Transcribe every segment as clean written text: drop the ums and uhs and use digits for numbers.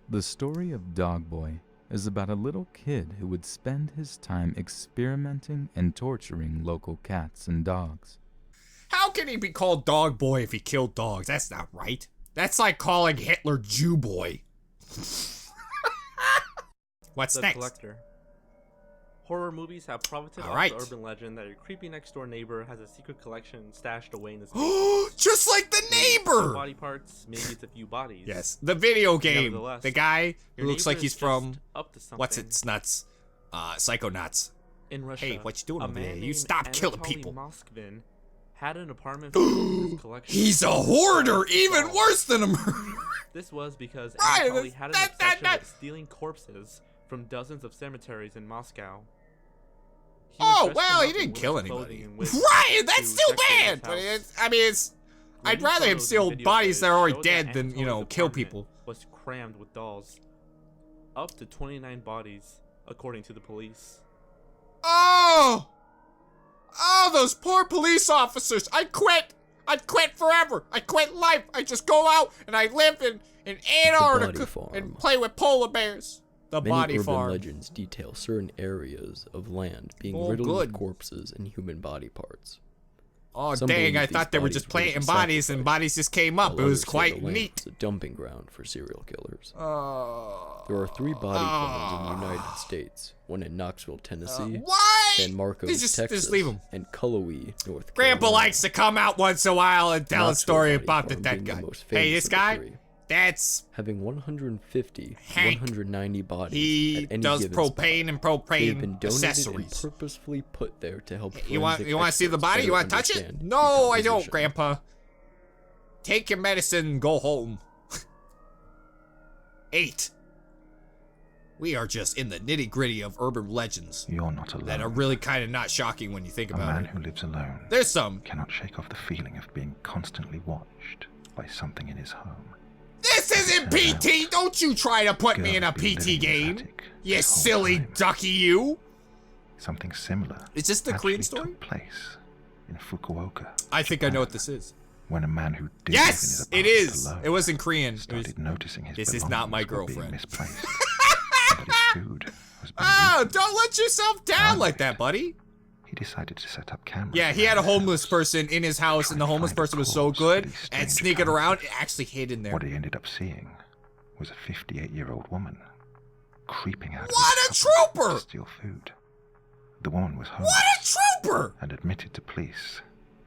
The story of Dog Boy is about a little kid who would spend his time experimenting and torturing local cats and dogs. How can he be called Dog Boy if he killed dogs? That's not right. That's like calling Hitler Jew Boy. What's The next? Collector. Horror movies have profited All off right. the urban legend that your creepy next-door neighbor has a secret collection stashed away in his Just like the Maybe it's a few neighbor! body parts, maybe it's a few bodies. Yes, the video game. Nevertheless, The guy who Your looks neighbor like is he's just from, up to something. what's its nuts? Psychonauts. In Russia, Hey, what you doing a over there? man You named stop killing Anatoly people. Moskvin had an apartment filled with his collection. He's a of hoarder, dolls. even worse than a murderer. This was because Right, Anatoly had an that- obsession with stealing corpses from dozens of cemeteries in Moscow. He would Oh, dress well, them he up in didn't kill women's anybody. clothing and wigs Right, to that's still decorate bad. his But house. I'd Grainy rather him photos steal and video bodies that are footage already showed dead that than, Anatoly's kill apartment people. Was crammed with dolls. Up to 29 bodies, according to the police. Oh! Oh, those poor police officers. I'd quit forever. I'd quit life. I'd just go out and I live in Antarctica and play with polar bears. The Many body urban farm. legends detail certain areas of land being Oh, riddled good. with corpses and human body parts. Oh, Some dang, believe I these thought they were bodies just were planting just bodies and sacrificed, bodies just came up. It while was others say quite the land neat. was a dumping ground for serial killers. Oh. There are 3 body farms in the United States, one in Knoxville, Tennessee, What? San Marcos, They just Texas, leave 'em. and Cullowhee, North Grandpa Carolina. likes to come out once in a while and tell a Knoxville story body about the farm dead being the guy. most Hey, famous this of the guy, 3. that's Having 150 to Hank. 190 bodies he at any does given propane and spot. They have propane been donated and accessories. purposefully put there to help You want to see the forensic body? You want to experts touch it? better No, I don't, decomposition. Grandpa. Take your medicine and go home. 8. We are just in the nitty-gritty of urban legends You're not alone. that are really kind of not shocking when you think A about man it. who lives alone There's some. cannot shake off the feeling of being constantly watched by something in his home. This isn't PT! Don't you try to put me in a Girl has been PT living in his game! attic You this whole silly time. ducky, you! Something similar Is this the actually Korean story? took place in Fukuoka. I think I know what Japan, this is. When a man who did live in his Yes! It apartment is! alone It was in Korean. It was... started noticing his This is not my belongings were being girlfriend. misplaced, and that his food was being Oh, eaten. don't let yourself down like that, buddy! He decided to set up cameras. Yeah, he had a around his homeless house. person in his house, and the homeless person was so good at sneaking around, it actually hid in there. What he ended up seeing was a 58-year-old woman creeping out of What a his cupboard trooper! to steal food. The woman was homeless What a trooper! and admitted to police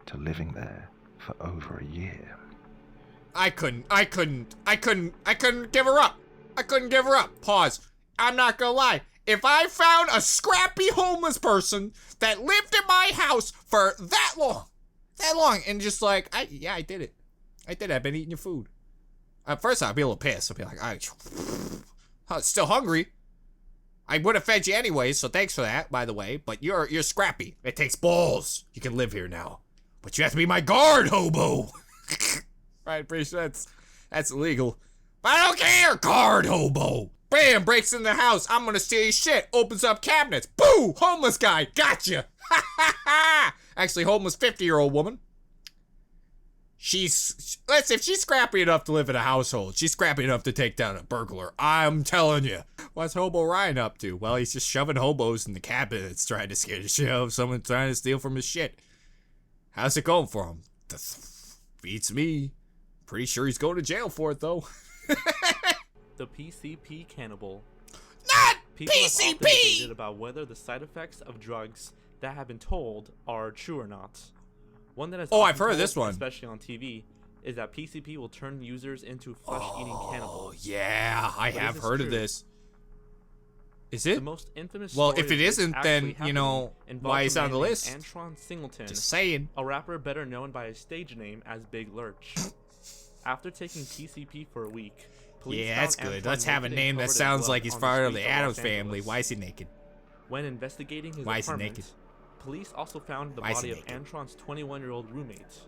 to living there for over a year. I couldn't give her up. I couldn't give her up. Pause. I'm not gonna lie. If I found a scrappy homeless person that lived in my house for that long, and just like, I did it. I've been eating your food. At first, I'd be a little pissed. I'd be like, I'm still hungry. I would have fed you anyway, so thanks for that, by the way. But you're scrappy. It takes balls. You can live here now. But you have to be my guard, hobo. Right, pretty sure that's illegal. But I don't care, guard hobo. Bam, breaks in the house. I'm gonna steal your shit. Opens up cabinets. Boo! Homeless guy. Gotcha. Ha ha ha. Actually, homeless 50-year-old woman. Let's see, if she's scrappy enough to live in a household, she's scrappy enough to take down a burglar. I'm telling you. What's Hobo Ryan up to? Well, he's just shoving hobos in the cabinets, trying to scare the shit out of someone trying to steal from his shit. How's it going for him? Beats me. Pretty sure he's going to jail for it, though. The PCP Cannibal. Not People have often PCP! debated about whether the side effects of drugs that have been told are true or not. One that has Oh, often I've heard of told, this one. especially on TV, is that PCP will turn users into flesh-eating Oh, cannibals. yeah, I But have is this heard of true? this. Is The it? most infamous Well, story if it of this isn't, then, actually you know, happening why involves it's a on the man named list? Antron Singleton, Just saying. a rapper better known by his stage name as Big Lurch. After taking PCP for a week, police Yeah, that's found good. Antron Let's have a naked and name that covered in sounds blood like he's on part of streets the Addams Los family. Angeles. Why is he naked? When investigating his Why is he apartment, naked? police also found the Why is he body of naked? Antron's 21-year-old roommate.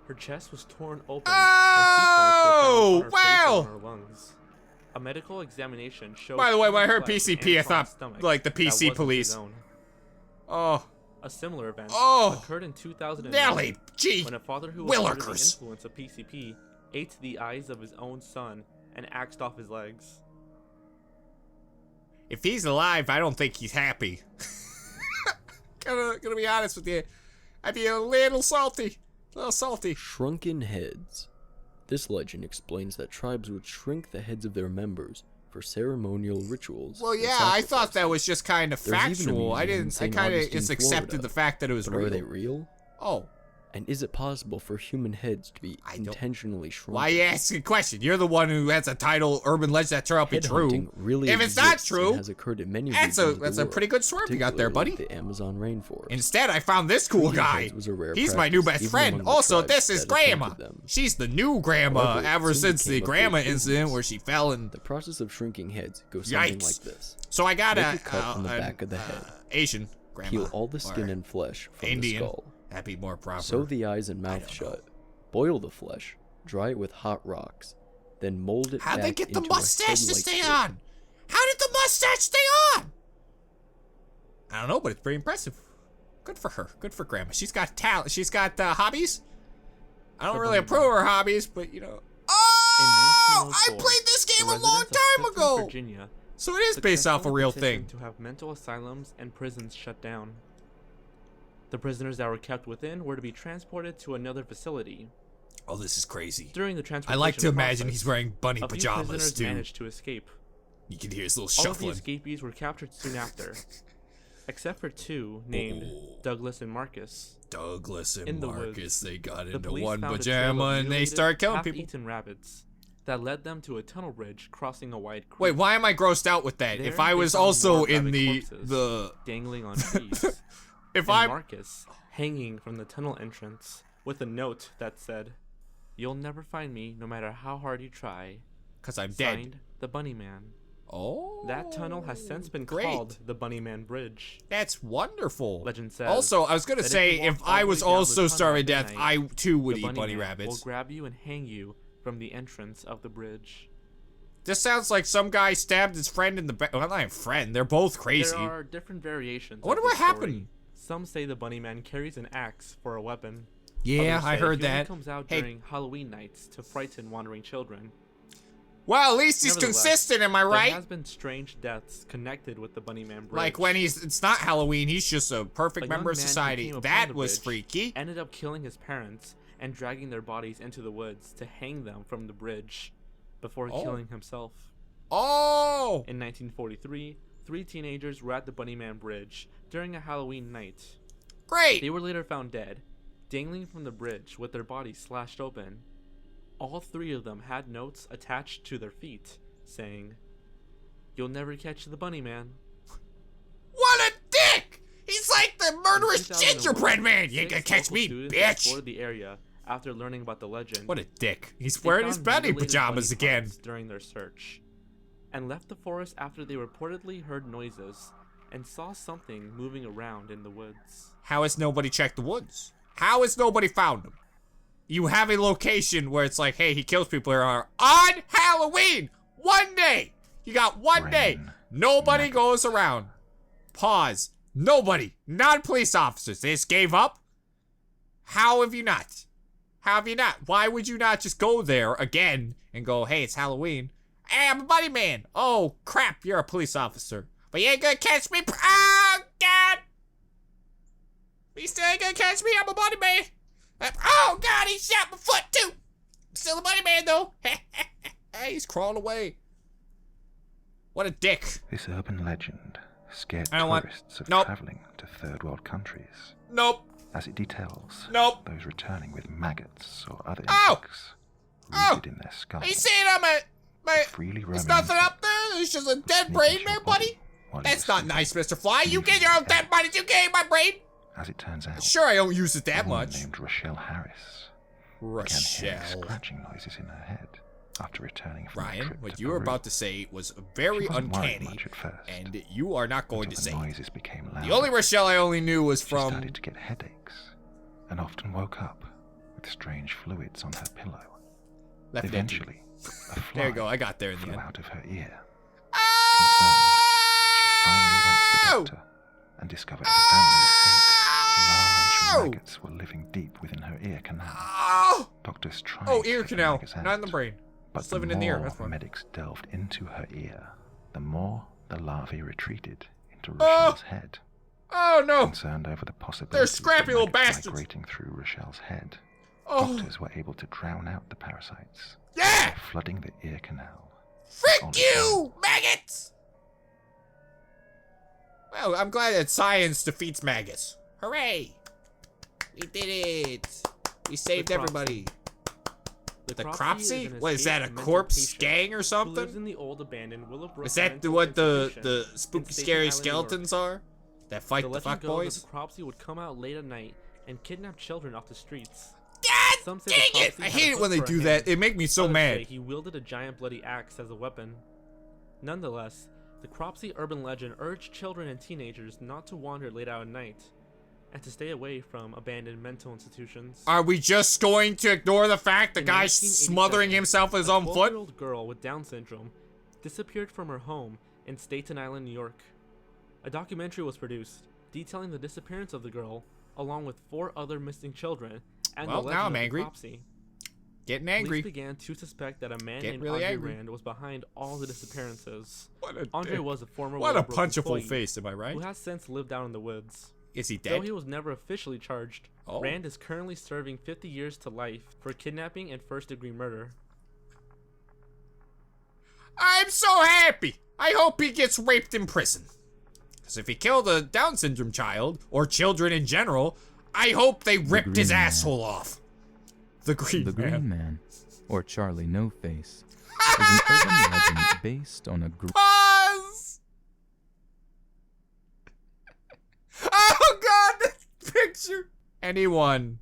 Her chest was torn open, Oh, and teeth marks were found wow. on her lungs. A medical examination showed. By the way, when I heard flesh in PCP, I Antron's thought, stomach like, the that PC wasn't his police. own. Oh, A similar event Oh. occurred in 2009 Nelly, gee, when a father who was under the Willikers. influence of PCP ate the eyes of his own son and axed off his legs. If he's alive, I don't think he's happy. Gonna be honest with you. I'd be a little salty. A little salty. Shrunken Heads. This legend explains that tribes would shrink the heads of their members for ceremonial rituals. Well, and yeah, I thought that sacrifices. was just kind of There's even a factual. I museum in didn't. I St. kind of Augustine, just accepted Florida. the fact that it was But real. are they real? Oh, And is it possible for human heads to be I don't- intentionally shrunken? why you asking a question? You're the one who has a title, urban legend that turned out to be true. Headhunting really If it's not exists and true, has occurred in many That's regions of the a world, pretty good swerve you got there, buddy. particularly the Amazon rainforest. Instead, I found this cool Shrinking guy. heads was a rare He's my new practice, best even friend. among the Also, tribes this is that attempted Grandma. them. She's the new Grandma However, it ever soon since the became a Grandma great incident business. where she fell and. The process of shrinking heads goes something Yikes. like this. So I got Make a cut on the back of the head. Asian Grandma. Peel all the skin or and flesh from Indian. the skull. That'd be more proper. Sew the eyes and mouth shut. Boil the flesh. Dry it with hot rocks. Then mold it How'd back they get the into a mustache to head-like stay shape. on? How did the mustache stay on? I don't know, but it's pretty impressive. Good for her. Good for Grandma. She's got talent. She's got hobbies. I don't The really bunny approve of her hobbies, but you know. Oh! I 1904, played this game the a long residents of time Clifton, ago. Virginia, So it is based off a successfully real petitioned thing. to have mental asylums and prisons shut down. The prisoners that were kept within were to be transported to another facility. Oh, this is crazy. During the I transportation like to imagine process, he's wearing bunny a few pajamas prisoners too. managed to escape. You can hear his little All of the shuffling. escapees were captured soon after, except for two named Douglas and Marcus. Douglas and In the Marcus, woods, they got The into police one found a trail pajama of and they mutilated, started killing people. half-eaten rabbits that led them to a tunnel bridge crossing a wide creek. Wait, why am I grossed out with that? There If I they was found also more in rabbit the corpses dangling on trees, if and I Marcus hanging from the tunnel entrance with a note that said, "You'll never find me, no matter how hard you try." cuz I'm dead. Signed, the Bunny Man. Oh. That tunnel has since been great. called the Bunny Man Bridge. That's wonderful. Legend says. Also, I was going to that say if you if walk all I the was way down the also tunnel starving at to death, I midnight, too would the eat bunny Man rabbits. will grab you and hang you from the entrance of the bridge. This sounds like some guy stabbed his friend in the back. Well, not a friend. They're both crazy. There are different variations. I wonder of what this story. happened. Some say the Bunny Man carries an axe for a weapon. Yeah, Others I say heard he only that. comes out Hey. during Halloween nights to frighten wandering children. Well, at least he's Nevertheless, consistent, am I There right? has been strange deaths connected with the Bunny Man Bridge. Like when it's not Halloween, he's just a perfect A member young of man who society. came upon That the was bridge freaky. ended up killing his parents and dragging their bodies into the woods to hang them from the bridge before Oh. killing himself. Oh! In 1943, 3 teenagers were at the Bunny Man Bridge during a Halloween night. Great! They were later found dead, dangling from the bridge with their bodies slashed open. All 3 of them had notes attached to their feet saying, "You'll never catch the Bunny Man." What a dick! He's like the In murderous 2001, gingerbread man. You ain't 6 gonna catch local me, students bitch! explored the area after learning about the legend. What a dick. He's They wearing his found bunny mutilated pajamas bunny again. parts during their search, and left the forest after they reportedly heard noises and saw something moving around in the woods. How has nobody checked the woods? How has nobody found him? You have a location where it's like, hey, he kills people here on Halloween! One day! You got one day! Brain. Nobody goes around. Pause. Nobody. Not police officers. They just gave up? How have you not? How have you not? Why would you not just go there again and go, hey, it's Halloween. Hey, I'm a bunny man. Oh, crap, you're a police officer. But you ain't gonna catch me. Oh, God. You still ain't gonna catch me. I'm a bunny man. Oh, God, he shot my foot, too. Still a bunny man, though. He's crawling away. What a dick. This urban legend scared I don't want- tourists of Nope. traveling to third world countries, Nope. as it details Nope. those returning with maggots or other Oh! insects Oh! rooted in their skulls. Are you saying I'm a... freely There's roaming nothing up insect there? There's just a dead sneak brain into there, your buddy? body while That's you're not nice, asleep. Mr. Fly. You get your own dead body. You get my brain. As it turns out, Sure, I don't use it a that woman much. named Rochelle Harris began hearing Rochelle. scratching noises in her head after returning from a Ryan, trip what to you were Peru. about to say was She very wasn't worried uncanny, much at first, and you are not going to until say the it. noises became louder. The only Rochelle I only knew was She from... started to get headaches and often woke up with strange fluids on her pillow. Left Hand. Eventually, a fly There you go. I got there in the flew end. out of her ear. Oh! Finally went to the doctor and discovered a family of 8 large maggots were living deep within her ear canal. Oh! Doctors tried Oh, to ear get canal, maggots not in the out, brain. but Just the living in the ear. more That's fine. medics delved into her ear, the more the larvae retreated into Oh! Rochelle's head. Oh no! Concerned over the possibility They're scrappy of little maggots bastards. migrating through Rochelle's head, Oh, doctors were able to drown out the parasites yeah! by flooding the ear canal. Frick you, maggots! Well, I'm glad that science defeats maggots. Hooray! We did it! We saved The everybody. The Cropsey Cropsey? What is that, a corpse gang or who lives something? in the old abandoned Willowbrook Is that Mental what the Institution spooky in Staten scary Island, New York. skeletons are? That fight the legend fuck goes boys? that the Cropsey would come out late at night and kidnap children off the streets. God Some say dang the it! Cropsey I had a hate it when they hook for a do that. hand. It makes me so Others mad. say he wielded a giant bloody axe as a weapon. Nonetheless, the Cropsey urban legend urged children and teenagers not to wander late out at night and to stay away from abandoned mental institutions. Are we just going to ignore the fact the In guy's 1987, smothering himself with his own A foot? 12-year-old girl with Down syndrome disappeared from her home in Staten Island, New York. A documentary was produced detailing the disappearance of the girl, along with 4 other missing children, and Well, the now legend I'm of the angry. Cropsey. Getting Police angry. began to suspect that a man Getting named really Andre angry. Rand was behind all the disappearances. What a Andre dick. was a former What a Willowbrook punchable employee face, am I right? who has since lived out in the woods. Is he Though dead? he was never officially charged, Oh. Rand is currently serving 50 years to life for kidnapping and first-degree murder. I'm so happy! I hope he gets raped in prison. Because if he killed a Down syndrome child, or children in general, I hope they ripped his Green Man. asshole off. The Green The Man. Green Man, or Charlie No Face, is an urban legend based on a Pause! Oh god, this picture! Anyone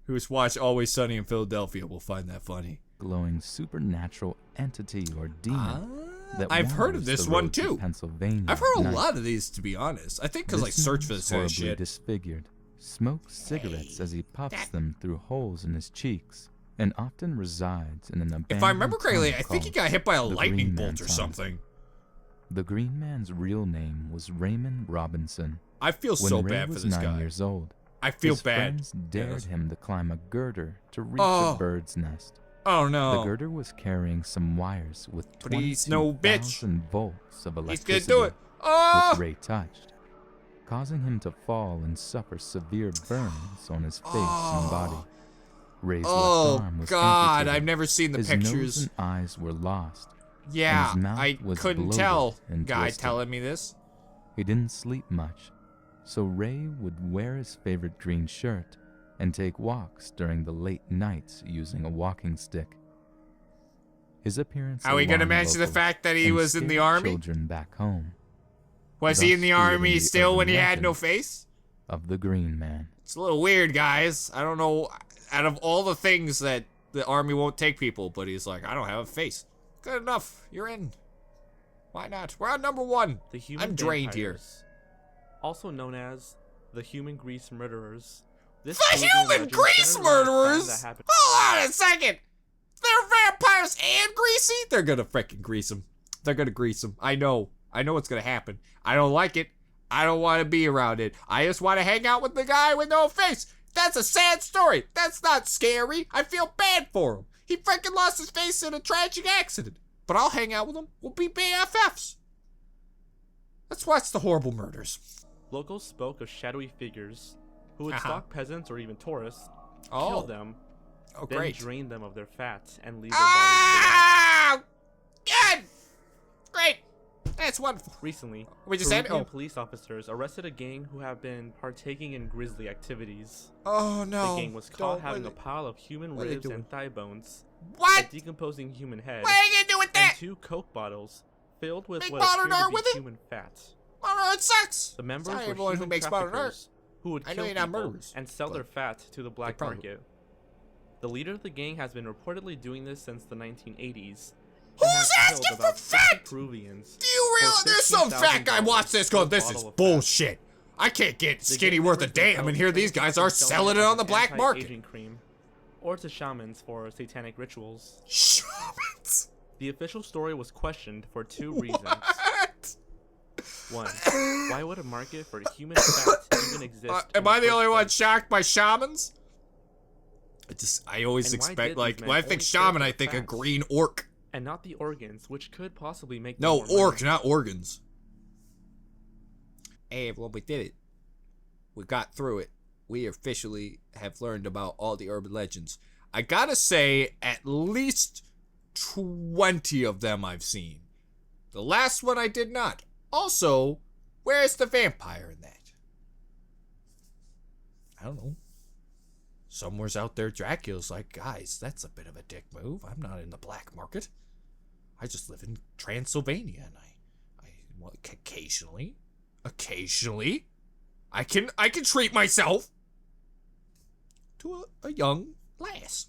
who's watched Always Sunny in Philadelphia will find that funny. glowing supernatural entity or demon that I've heard of wanders this the one roads of too. Pennsylvania I've heard a at night. lot of these, to be honest. I think because I search for man this is kind of horribly shit. disfigured, smokes cigarettes as he puffs them through holes in his cheeks, and often resides in an abandoned If I remember correctly, tunnel I think he called got hit by a the lightning Green bolt Man or Tunnel. something. The Green Man's real name was Raymond Robinson. I feel When so Ray bad for was this 9 guy. years old, I feel his bad. friends dared Yes. him to climb a girder to reach Oh. a bird's nest. Oh The no. girder was carrying some wires with But he's no bitch. 22,000 volts of He's gonna electricity, do it. Oh! which Ray touched, causing him to fall and suffer severe burns on his face and body. Ray's left Oh arm was god, amputated. I've never seen the His pictures. nose and eyes were lost. Yeah, his mouth I was couldn't bloated tell. and Guy twisted. telling me this. He didn't sleep much, so Ray would wear his favorite green shirt and take walks during the late nights using a walking stick. His appearance Are we gonna alarmed mention the locals fact that he and was in the scared army? children back home Was he thus in the creating army the still when he urban had no legend. face? of the Green Man. It's a little weird, guys. I don't know. Out of all the things that the army won't take people, but he's like, I don't have a face. Good enough. You're in. Why not? We're on number 1. The human I'm drained here. vampires, also known as the human grease murderers. This The movie human legend grease centers around a crime murderers? that happened- Hold on a second. They're vampires and greasy? They're gonna freaking grease them. They're gonna grease them. I know. I know what's gonna happen. I don't like it. I don't want to be around it. I just want to hang out with the guy with no face. That's a sad story. That's not scary. I feel bad for him. He freaking lost his face in a tragic accident. But I'll hang out with him. We'll be BFFs. Let's watch the horrible murders. Locals spoke of shadowy figures who would Uh-huh. stalk peasants or even tourists, Oh. kill them, Oh, then great. drain them of their fat and leave their bodies Ah! Good! Great! That's wonderful. bare. Recently, We just said, Peruvian oh. police officers arrested a gang who have been partaking in grisly activities. Oh, no. The gang was caught Don't- having a what- pile of human what are they ribs doing? and thigh bones, a What? decomposing human head, What are you gonna do with and that? 2 Coke bottles filled with Make what modern appeared to art be with it? human fat. Modern art sucks. The members Sorry, were everyone who human makes modern art. traffickers who would I know kill you're not people murderers, and sell their but fat to the black probably- market. The leader of the gang has been reportedly doing this since the 1980s. and Who's has killed asking for about 60 fat? Peruvians. Do you realize For there's some fat guy $15,000 watch this going, for a this is bottle of fat. bullshit. I can't get The skinny gang worth a members damn, themselves and here these guys are selling selling it as on an the black market. anti-aging cream, or to shamans for satanic rituals. Shamans. The official story was questioned for 2 reasons. What? 1. Why would a market for human fat even exist? Am in I the first only one place? shocked by shamans? I always And why expect, did like, these when I men think only shaman, care I for think a fat? green orc. and not the organs, which could possibly make them No, more money. not organs. Hey, well, we did it. We got through it. We officially have learned about all the urban legends. I gotta say, at least 20 of them I've seen. The last one I did not. Also, where's the vampire in that? I don't know. Somewhere's out there, Dracula's like, guys, that's a bit of a dick move. I'm not in the black market. I just live in Transylvania, and well, occasionally, I can treat myself to a young lass.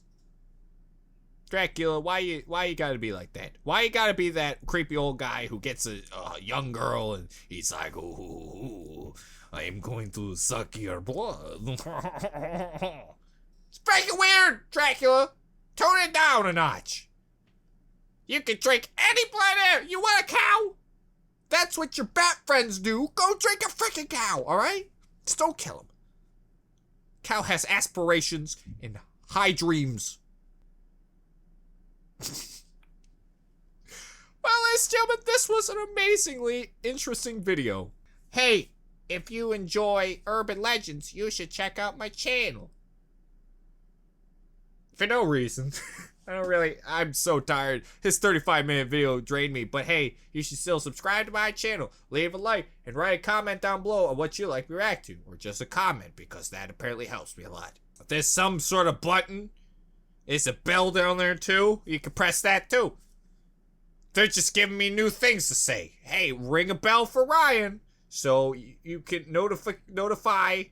Dracula, why you gotta be like that? Why you gotta be that creepy old guy who gets a young girl and he's like, ooh, I am going to suck your blood. It's freaking weird, Dracula. Tone it down a notch. You can drink any blood air. You want a cow? That's what your bat friends do. Go drink a freaking cow, alright? Just don't kill him. Cow has aspirations and high dreams. Well, ladies and gentlemen, this was an amazingly interesting video. Hey, if you enjoy urban legends, you should check out my channel. For no reason. I'm so tired. His 35-minute video drained me. But hey, you should still subscribe to my channel, leave a like, and write a comment down below on what you like me react to. Or just a comment, because that apparently helps me a lot. If there's some sort of button, there's a bell down there too. You can press that too. They're just giving me new things to say. Hey, ring a bell for Ryan, so you can notify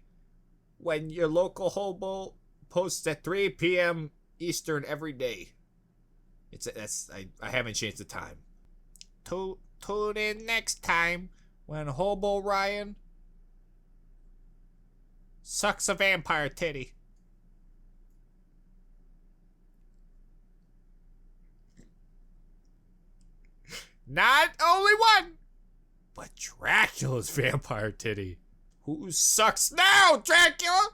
when your local hobo posts at 3 p.m. Eastern every day. I haven't changed the time. Tune in next time when Hobo Ryan sucks a vampire titty. Not only one, but Dracula's vampire titty. Who sucks now, Dracula?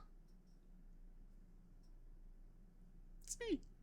It's me.